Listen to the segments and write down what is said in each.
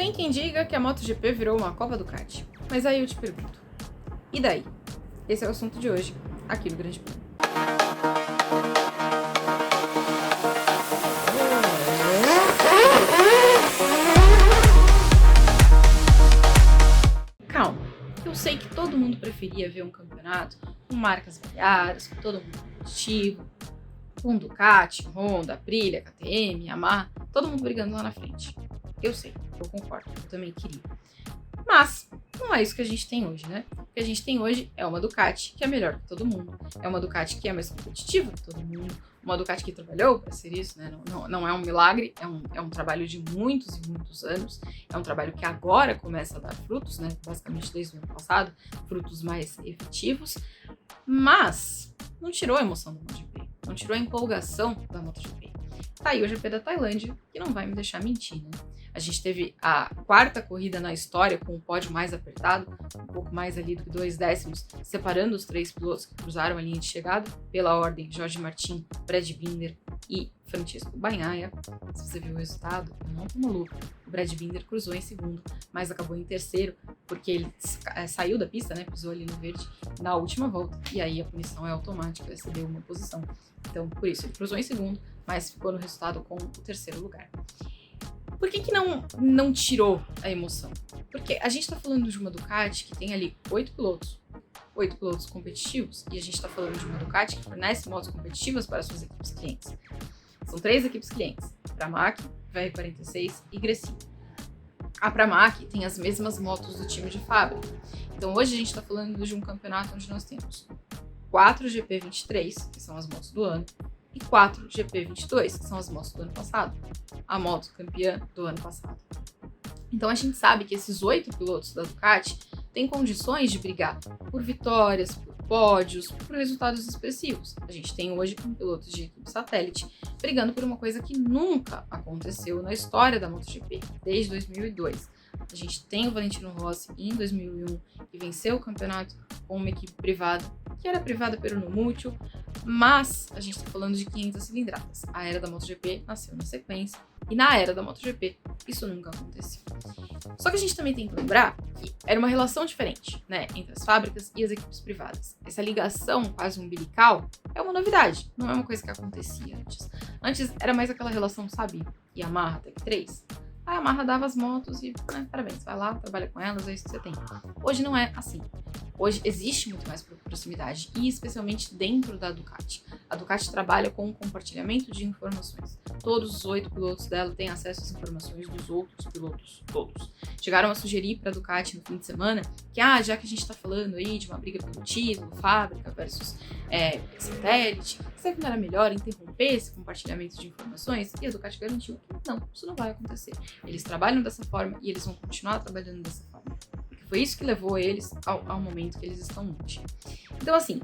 Tem quem diga que a MotoGP virou uma Copa Ducati. Mas aí eu te pergunto, e daí? Esse é o assunto de hoje, aqui no Grande Prêmio. Calma, eu sei que todo mundo preferia ver um campeonato com marcas variadas, com todo mundo competitivo, com Ducati, Honda, Aprilia, KTM, Yamaha, todo mundo brigando lá na frente. Eu sei, eu concordo, eu também queria. Mas não é isso que a gente tem hoje, né? O que a gente tem hoje é uma Ducati que é melhor que todo mundo, é uma Ducati que é mais competitiva que todo mundo, uma Ducati que trabalhou para ser isso, né? Não é um milagre, é um trabalho de muitos e muitos anos, é um trabalho que agora começa a dar frutos, né? Basicamente desde o ano passado, frutos mais efetivos, mas não tirou a emoção do MotoGP, não tirou a empolgação da MotoGP. Tá aí o GP da Tailândia, que não vai me deixar mentir, né? A gente teve a quarta corrida na história com o pódio mais apertado, um pouco mais ali do que 2 décimos, separando os 3 pilotos que cruzaram a linha de chegada, pela ordem Jorge Martin, Brad Binder e Francesco Bagnaia. Se você viu o resultado, eu não tô maluco. O Brad Binder cruzou em segundo, mas acabou em terceiro, porque ele saiu da pista, né, pisou ali no verde na última volta, e aí a punição é automática, ele cedeu uma posição. Então, por isso, ele cruzou em segundo, mas ficou no resultado com o terceiro lugar. Por que não tirou a emoção? Porque a gente tá falando de uma Ducati que tem ali 8 pilotos competitivos, e a gente tá falando de uma Ducati que fornece motos competitivas para suas equipes clientes. São 3 equipes clientes, Pramac, VR46 e Gresini. A Pramac tem as mesmas motos do time de fábrica. Então hoje a gente tá falando de um campeonato onde nós temos 4 GP23, que são as motos do ano, e 4 GP22, que são as motos do ano passado, a moto campeã do ano passado. Então a gente sabe que esses 8 pilotos da Ducati têm condições de brigar por vitórias, por pódios, por resultados expressivos. A gente tem hoje um piloto de equipe satélite brigando por uma coisa que nunca aconteceu na história da MotoGP, desde 2002. A gente tem o Valentino Rossi em 2001, que venceu o campeonato com uma equipe privada, que era privada pelo no mútuo, mas a gente está falando de 500 cilindradas. A era da MotoGP nasceu na sequência, e na era da MotoGP isso nunca aconteceu. Só que a gente também tem que lembrar que era uma relação diferente, né, entre as fábricas e as equipes privadas. Essa ligação quase umbilical é uma novidade, não é uma coisa que acontecia antes. Antes era mais aquela relação, sabe, Yamaha Tech 3. A Yamaha dava as motos e, né, parabéns, vai lá, trabalha com elas, é isso que você tem. Hoje não é assim. Hoje existe muito mais proximidade, e especialmente dentro da Ducati. A Ducati trabalha com o compartilhamento de informações. Todos os 8 pilotos dela têm acesso às informações dos outros pilotos, todos. Chegaram a sugerir para a Ducati no fim de semana que, já que a gente está falando aí de uma briga pelo título, fábrica versus satélite, será que não era melhor interromper esse compartilhamento de informações? E a Ducati garantiu que não, isso não vai acontecer. Eles trabalham dessa forma e eles vão continuar trabalhando dessa forma. Foi isso que levou eles ao momento que eles estão hoje. Então, assim,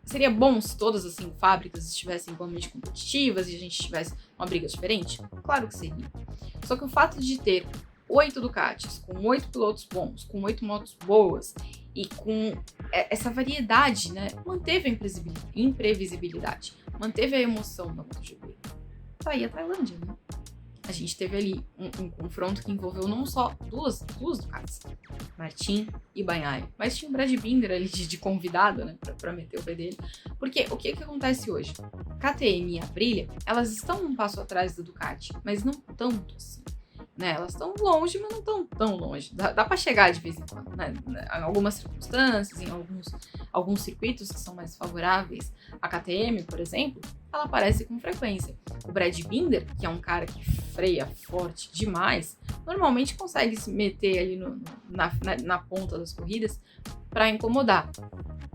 seria bom se todas as fábricas estivessem igualmente competitivas e a gente tivesse uma briga diferente? Claro que seria. Só que o fato de ter 8 Ducatis, com 8 pilotos bons, com 8 motos boas e com essa variedade, né, manteve a imprevisibilidade, manteve a emoção da MotoGP. Tá aí a Tailândia, né? A gente teve ali um confronto que envolveu não só duas Ducatis, Martin e Bagnaia, mas tinha o Brad Binder ali de convidado, né, pra meter o pé dele. Porque o que acontece hoje? KTM e Aprilia, elas estão um passo atrás da Ducati, mas não tanto assim, né? Elas estão longe, mas não estão tão longe. Dá pra chegar de vez em quando, né? Em algumas circunstâncias, em alguns circuitos que são mais favoráveis. A KTM, por exemplo, ela aparece com frequência. O Brad Binder, que é um cara que freia forte demais, normalmente consegue se meter ali na ponta das corridas para incomodar.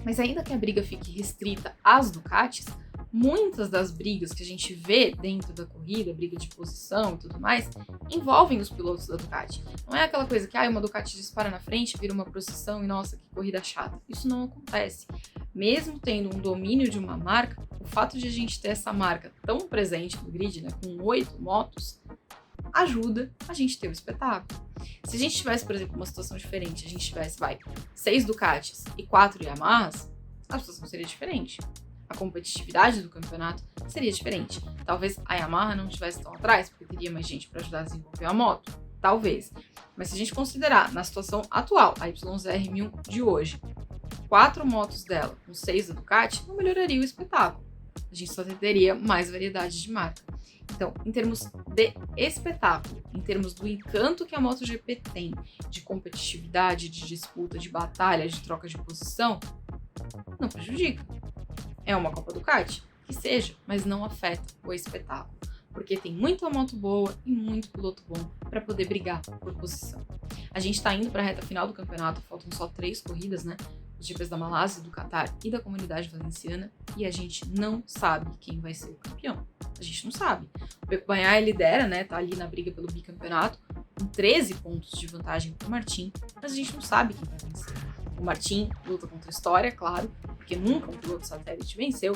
Mas ainda que a briga fique restrita às Ducatis, muitas das brigas que a gente vê dentro da corrida, briga de posição e tudo mais, envolvem os pilotos da Ducati. Não é aquela coisa que uma Ducati dispara na frente, vira uma procissão e nossa, que corrida chata. Isso não acontece. Mesmo tendo um domínio de uma marca, o fato de a gente ter essa marca tão presente no grid, né, com 8 motos, ajuda a gente ter o espetáculo. Se a gente tivesse, por exemplo, uma situação diferente, a gente tivesse, 6 Ducatis e 4 Yamahas, a situação seria diferente. A competitividade do campeonato seria diferente. Talvez a Yamaha não estivesse tão atrás, porque teria mais gente para ajudar a desenvolver a moto. Talvez. Mas se a gente considerar, na situação atual, a YZR-1000 de hoje, 4 motos dela com 6 da Ducati, não melhoraria o espetáculo. A gente só teria mais variedade de marca. Então, em termos de espetáculo, em termos do encanto que a MotoGP tem, de competitividade, de disputa, de batalha, de troca de posição, não prejudica. É uma Copa Ducati? Que seja, mas não afeta o espetáculo. Porque tem muita moto boa e muito piloto bom para poder brigar por posição. A gente está indo para a reta final do campeonato, faltam só 3 corridas, né? Os GPs da Malásia, do Catar e da Comunidade Valenciana, e a gente não sabe quem vai ser o campeão. A gente não sabe. O Pecco Bagnaia lidera, né? Tá ali na briga pelo bicampeonato, com 13 pontos de vantagem pro Martin, mas a gente não sabe quem vai vencer. O Martin luta contra a história, claro, porque nunca um piloto satélite venceu,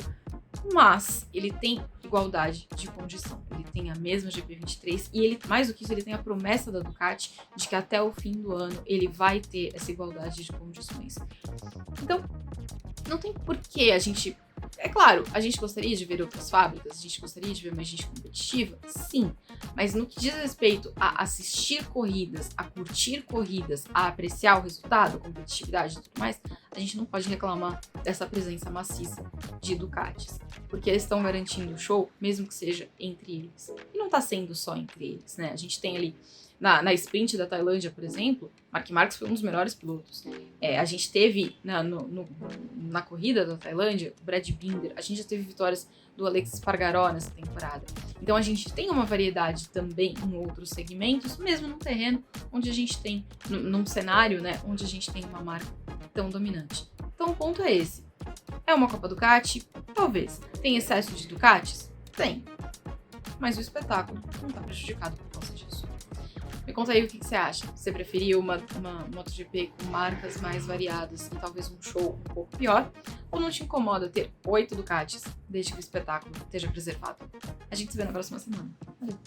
mas ele tem igualdade de condição. Ele tem a mesma GP23 e ele, mais do que isso, ele tem a promessa da Ducati de que até o fim do ano ele vai ter essa igualdade de condições. Então, não tem porquê a gente... É claro, a gente gostaria de ver outras fábricas, a gente gostaria de ver mais gente competitiva, sim. Mas no que diz respeito a assistir corridas, a curtir corridas, a apreciar o resultado, a competitividade e tudo mais, a gente não pode reclamar dessa presença maciça de Ducatis. Porque eles estão garantindo o show, mesmo que seja entre eles. E não está sendo só entre eles, né? A gente tem ali... Na sprint da Tailândia, por exemplo, Marc Marquez foi um dos melhores pilotos. A gente teve na corrida da Tailândia, o Brad Binder, a gente já teve vitórias do Aleix Espargaró nessa temporada. Então a gente tem uma variedade também em outros segmentos, mesmo num terreno onde a gente tem, num cenário, né, onde a gente tem uma marca tão dominante. Então o ponto é esse. É uma Copa Ducati? Talvez. Tem excesso de Ducatis? Tem. Mas o espetáculo não está prejudicado por causa disso. Me conta aí o que você acha. Você preferia uma MotoGP com marcas mais variadas e talvez um show um pouco pior? Ou não te incomoda ter 8 Ducatis desde que o espetáculo esteja preservado? A gente se vê na próxima semana. Valeu!